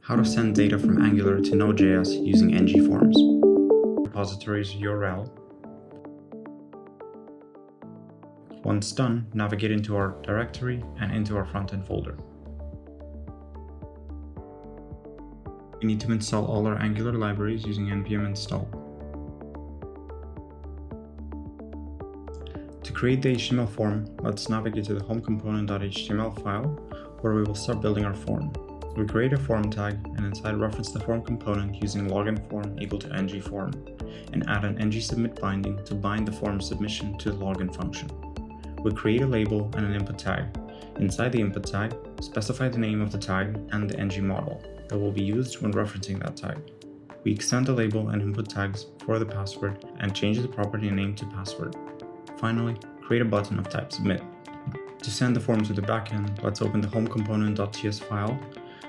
How to send data from Angular to Node.js using NgForms. Repository's URL. Once done, navigate into our directory and into our frontend folder. We need to install all our Angular libraries using npm install. To create the HTML form, let's navigate to the home component.html file, where we will start building our form. We create a form tag and inside reference the form component using login_form equal to NgForm, and add an ng-submit binding to bind the form submission to the login function. We create a label and an input tag. Inside the input tag, specify the name of the tag and the ng model that will be used when referencing that tag. We extend the label and input tags for the password and change the property name to password. Finally, create a button of type submit. To send the form to the backend, let's open the home component.ts file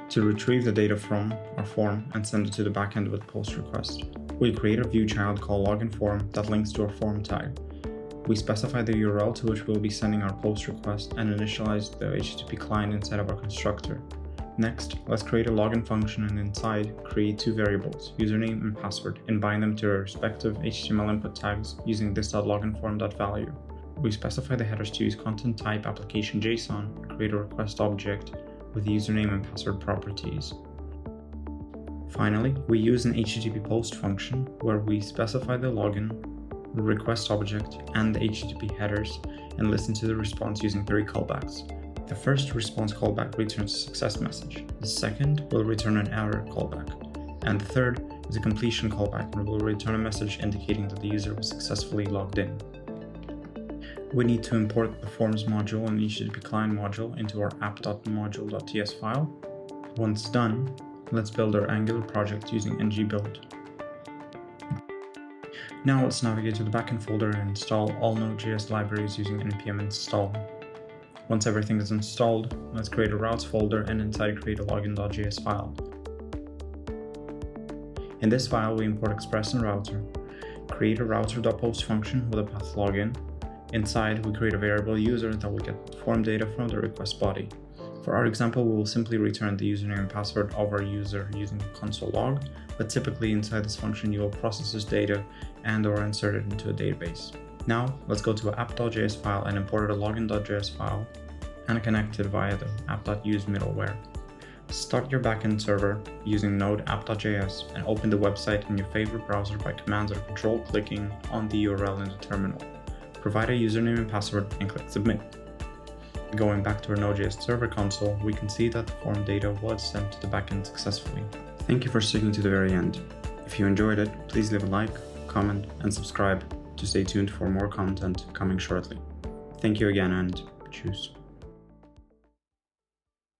to retrieve the data from our form and send it to the backend with post request. We create a view child called login_form that links to our form tag. We specify the URL to which we will be sending our post request and initialize the HTTP client inside of our constructor. Next, let's create a login function and inside create two variables, username and password, and bind them to their respective HTML input tags using this.loginform.value. We specify the headers to use content type application JSON and create a request object with username and password properties. Finally, we use an HTTP post function where we specify the login, request object, and the HTTP headers and listen to the response using 3 callbacks. The first response callback returns a success message, the second will return an error callback, and the third is a completion callback and will return a message indicating that the user was successfully logged in. We need to import the forms module and HTTP client module into our app.module.ts file. Once done, let's build our Angular project using ngBuild. Now let's navigate to the backend folder and install all Node.js libraries using npm install. Once everything is installed, let's create a routes folder and inside create a login.js file. In this file, we import express and router, create a router.post function with a path login. Inside, we create a variable user that will get form data from the request body. For our example, we will simply return the username and password of our user using console log, but typically inside this function you will process this data and/or insert it into a database. Now, let's go to an app.js file and import a login.js file and connect it via the app.use middleware. Start your backend server using node app.js and open the website in your favorite browser by command or control clicking on the URL in the terminal. Provide a username and password and click submit. Going back to our Node.js server console, we can see that the form data was sent to the backend successfully. Thank you for sticking to the very end. If you enjoyed it, please leave a like, comment, and subscribe to stay tuned for more content coming shortly. Thank you again and tschüss.